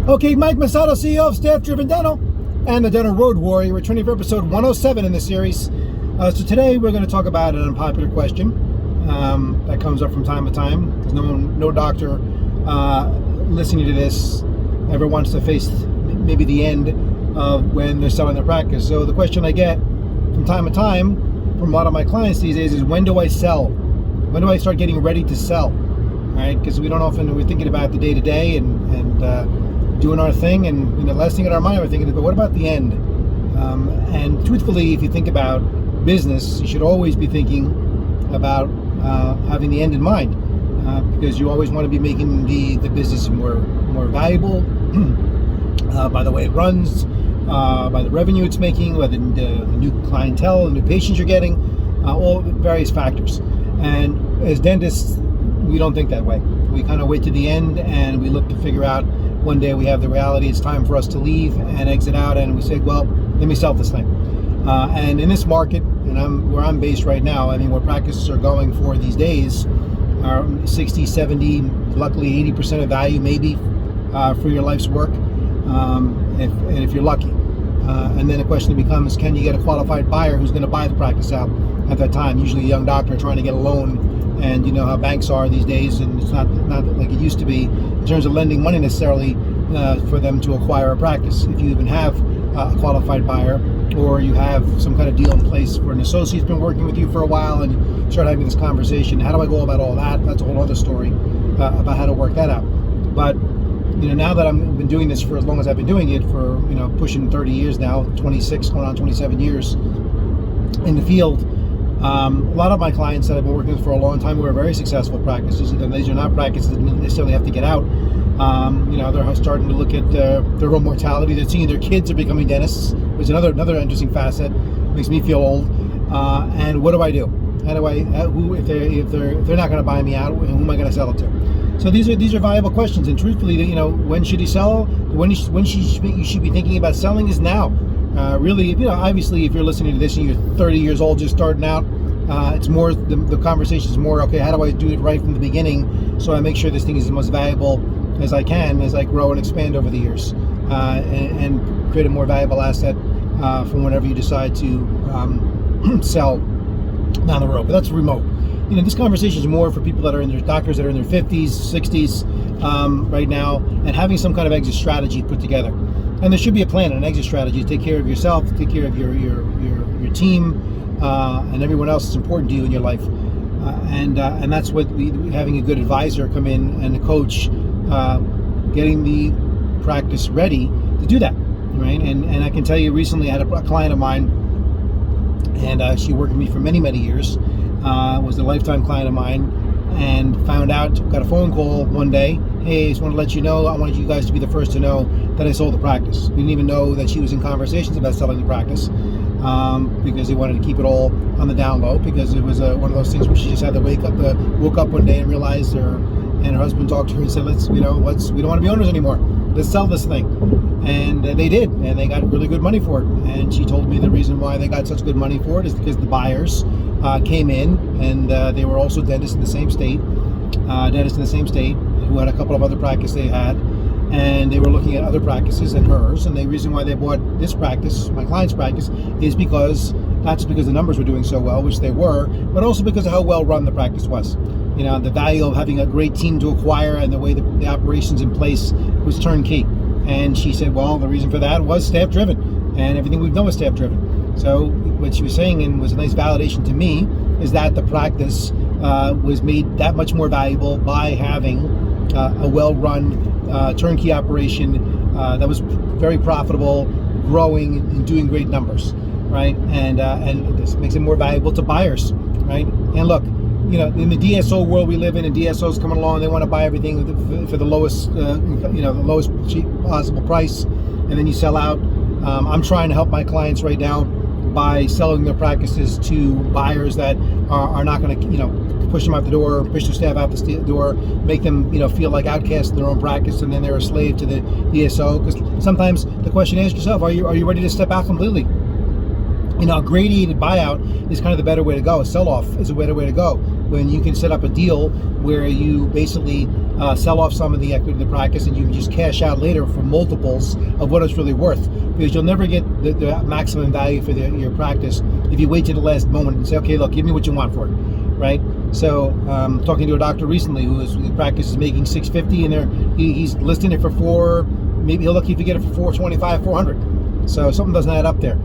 Okay, Mike Masato, CEO of Staff Driven Dental and the Dental Road Warrior, returning for episode 107 in the series. So today we're going to talk about an unpopular question that comes up from time to time, because no doctor listening to this ever wants to face maybe the end of when they're selling their practice. So the question I get from time to time from a lot of my clients these days is, when do I sell? When do I start getting ready to sell? Right? Because we're thinking about the day to day and doing our thing, and the last thing in our mind we're thinking is, but what about the end? And truthfully, if you think about business, you should always be thinking about having the end in mind, because you always want to be making the business more valuable by the way it runs, by the revenue it's making, whether the new clientele, the new patients you're getting, all various factors. And as dentists, we don't think that way. We kind of wait to the end, and we look to figure out, one day we have the reality, it's time for us to leave and exit out, and we say, well, let me sell this thing. And in this market, and where I'm based right now, I mean, where practices are going for these days are 60, 70, luckily 80% of value maybe for your life's work, if you're lucky. And then the question becomes, can you get a qualified buyer who's going to buy the practice out at that time? Usually a young doctor trying to get a loan, and you know how banks are these days, and it's not like it used to be in terms of lending money necessarily for them to acquire a practice. If you even have a qualified buyer, or you have some kind of deal in place where an associate's been working with you for a while, and you start having this conversation, how do I go about all that? That's a whole other story about how to work that out. But now that I've been doing this for as long as I've been doing it, for pushing 30 years now, 26 going on 27 years in the field. A lot of my clients that I've been working with for a long time who are very successful practices, and these are not practices that necessarily have to get out. They're starting to look at their own mortality. They're seeing their kids are becoming dentists, which is another interesting facet. Makes me feel old. And what do I do? How do I? If they're not going to buy me out, who am I going to sell it to? So these are viable questions. And truthfully, when should he sell? When you should be thinking about selling is now. Really, obviously, if you're listening to this and you're 30 years old, just starting out, it's more, the conversation is more, okay, how do I do it right from the beginning so I make sure this thing is the most valuable as I can as I grow and expand over the years, and create a more valuable asset from whenever you decide to sell down the road. But that's remote. This conversation is more for people that are in their doctors that are in their 50s, 60s right now, and having some kind of exit strategy put together. And there should be a plan, an exit strategy to take care of yourself, to take care of your team, and everyone else that's important to you in your life. And that's what having a good advisor come in and a coach, getting the practice ready to do that, right? And I can tell you, recently I had a client of mine, and she worked with me for many, many years, was a lifetime client of mine, and got a phone call one day, hey, I just want to let you know, I wanted you guys to be the first to know that I sold the practice. We didn't even know that she was in conversations about selling the practice, because they wanted to keep it all on the down low, because it was one of those things where she just had to woke up one day and realized her husband talked to her and said, we don't want to be owners anymore. Let's sell this thing. And they did, and they got really good money for it. And she told me the reason why they got such good money for it is because the buyers came in, and they were also dentists in the same state, who had a couple of other practices they had, and they were looking at other practices and hers. And the reason why they bought this practice, my client's practice, is because not just because the numbers were doing so well, which they were, but also because of how well run the practice was. The value of having a great team to acquire, and the way the operations in place was turnkey. And she said, well, the reason for that was staff driven, and everything we've done was staff driven. So what she was saying, and was a nice validation to me, is that the practice was made that much more valuable by having a well-run turnkey operation that was very profitable, growing, and doing great numbers, right? And this makes it more valuable to buyers, right? And look, in the DSO world we live in, and DSOs coming along, they want to buy everything for the lowest, the lowest cheap possible price, and then you sell out. I'm trying to help my clients right now by selling their practices to buyers that are not going to, push them out the door, push their staff out the door, make them, feel like outcasts in their own practice, and then they're a slave to the DSO. Because sometimes the question, ask yourself, are you ready to step out completely? A gradated buyout is kind of the better way to go. A sell-off is a better way to go, when you can set up a deal where you basically sell off some of the equity of the practice, and you can just cash out later for multiples of what it's really worth, because you'll never get the maximum value for your practice if you wait to the last moment and say, okay, look, give me what you want for it, right? So talking to a doctor recently whose practice is making $650, and he's listing it for maybe he'll lucky if you get it for $425, $400. So something doesn't add up there,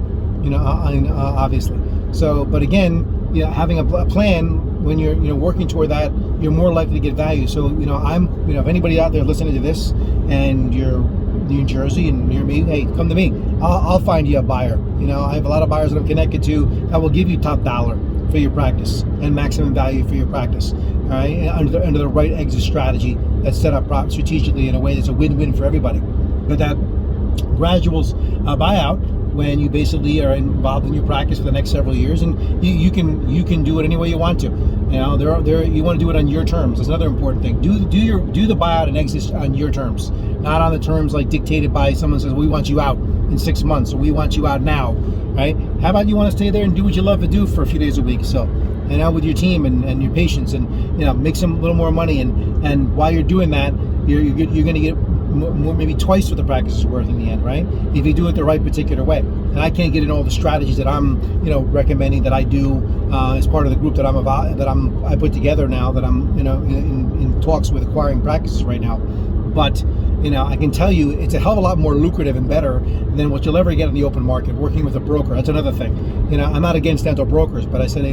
obviously. So, but again, having a plan when you're working toward that, you're more likely to get value. So, if anybody out there listening to this and you're New Jersey and near me, hey, come to me. I'll find you a buyer. I have a lot of buyers that I'm connected to that will give you top dollar for your practice and maximum value for your practice. All right, under the right exit strategy that's set up strategically in a way that's a win-win for everybody. But that gradual buyout, when you basically are involved in your practice for the next several years, and you can do it any way you want to. You want to do it on your terms. That's another important thing. Do the buyout and exit on your terms, not on the terms like dictated by someone says, we want you out in 6 months, or we want you out now, right? How about you want to stay there and do what you love to do for a few days a week? So, out with your team and your patients, and make some little more money, and while you're doing that, you're going to get more, maybe twice what the practice is worth in the end, right? If you do it the right particular way. And I can't get in all the strategies that I'm, recommending that I do as part of the group that I put together now, that I'm, in talks with acquiring practices right now. But I can tell you it's a hell of a lot more lucrative and better than what you'll ever get in the open market working with a broker. That's another thing. I'm not against dental brokers, but I said,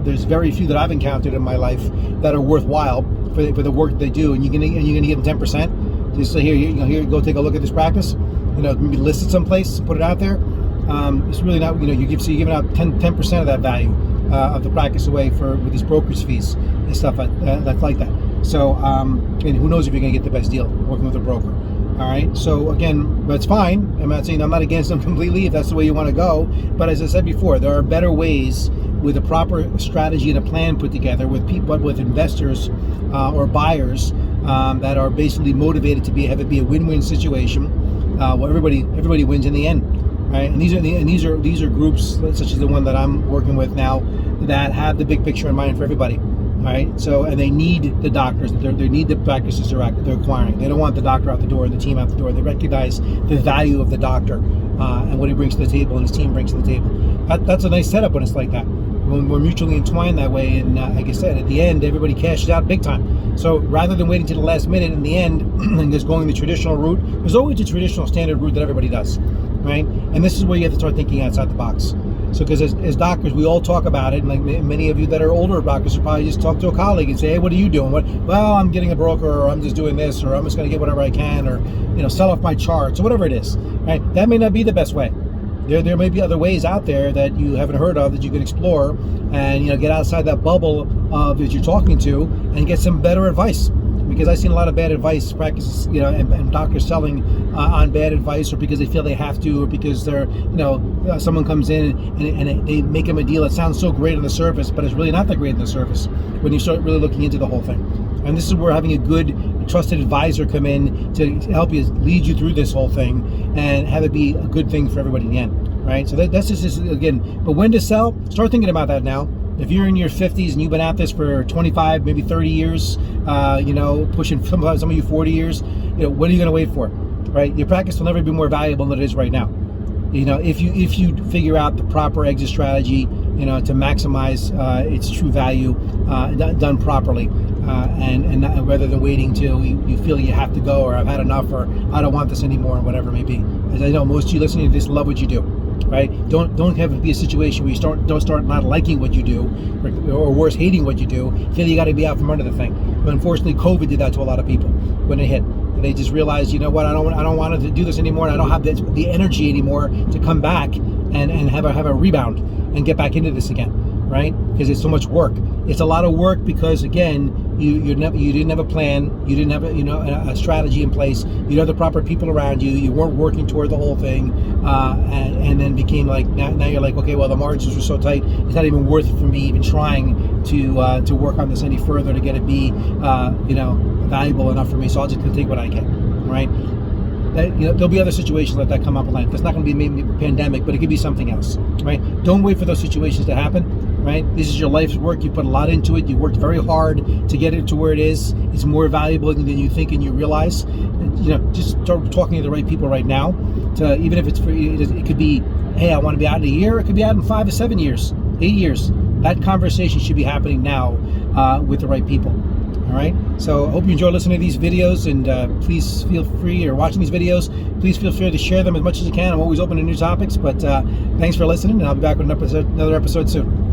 there's very few that I've encountered in my life that are worthwhile for the work that they do, and you're gonna give them 10%. Just say, here, go take a look at this practice. Maybe list it someplace, put it out there. It's really not, you're giving out 10% of that value of the practice away with these broker's fees and stuff like that. So, and who knows if you're going to get the best deal working with a broker. All right. So again, that's fine. I'm not saying I'm not against them completely if that's the way you want to go. But as I said before, there are better ways with a proper strategy and a plan put together with people, with investors or buyers that are basically motivated to have it be a win-win situation where everybody wins in the end, right? And these are groups such as the one that I'm working with now that have the big picture in mind for everybody. All right, so, and they need the doctors, they need the practices they're acquiring. They don't want the doctor out the door and the team out the door. They recognize the value of the doctor and what he brings to the table and his team brings to the table. That's a nice setup when it's like that. When we're mutually entwined that way, and like I said, at the end, everybody cashes out big time. So rather than waiting to the last minute in the end and just going the traditional route, there's always a traditional standard route that everybody does, right? And this is where you have to start thinking outside the box. So, because as doctors, we all talk about it, and like many of you that are older doctors will probably just talk to a colleague and say, hey, what are you doing? Well, I'm getting a broker, or I'm just doing this, or I'm just going to get whatever I can, or sell off my charts, or whatever it is, right? That may not be the best way. There may be other ways out there that you haven't heard of that you can explore, and get outside that bubble that you're talking to and get some better advice. Because I've seen a lot of bad advice practices, and doctors selling on bad advice, or because they feel they have to, or because they're, someone comes in and they make them a deal that sounds so great on the surface, but it's really not that great on the surface when you start really looking into the whole thing. And this is where having a good, trusted advisor come in to help you, lead you through this whole thing, and have it be a good thing for everybody in the end, right? So that's just again. But when to sell? Start thinking about that now. If you're in your 50s and you've been at this for 25, maybe 30 years, pushing some of you 40 years, what are you going to wait for, right? Your practice will never be more valuable than it is right now. If you figure out the proper exit strategy, to maximize its true value, done properly, and rather than waiting till you feel you have to go, or I've had enough, or I don't want this anymore, or whatever it may be. As I know, most of you listening to this love what you do. Right? Don't have it be a situation where you don't start not liking what you do, or worse, hating what you do. Feel you got to be out from under the thing. But unfortunately, COVID did that to a lot of people when it hit. They just realized, I don't want to do this anymore, and I don't have the energy anymore to come back and have a rebound and get back into this again, right? Because it's so much work. It's a lot of work because, again, you didn't have a plan, you didn't have a strategy in place, you didn't have the proper people around you, you weren't working toward the whole thing, and then became like, now you're like, okay, well, the margins were so tight, it's not even worth it for me even trying to work on this any further to get it be valuable enough for me, so I'll just take what I get, right? There'll be other situations like that come up in life. That's not going to be maybe a pandemic, but it could be something else, right? Don't wait for those situations to happen. right? This is your life's work. You put a lot into it. You worked very hard to get it to where it is. It's more valuable than you think and you realize. Just start talking to the right people right now. Even if it's for, it could be, hey, I want to be out in a year. It could be out in 5 to 7 years, 8 years. That conversation should be happening now with the right people. All right. So I hope you enjoy listening to these videos, and please feel free, or watching these videos, please feel free to share them as much as you can. I'm always open to new topics, but thanks for listening, and I'll be back with another episode soon.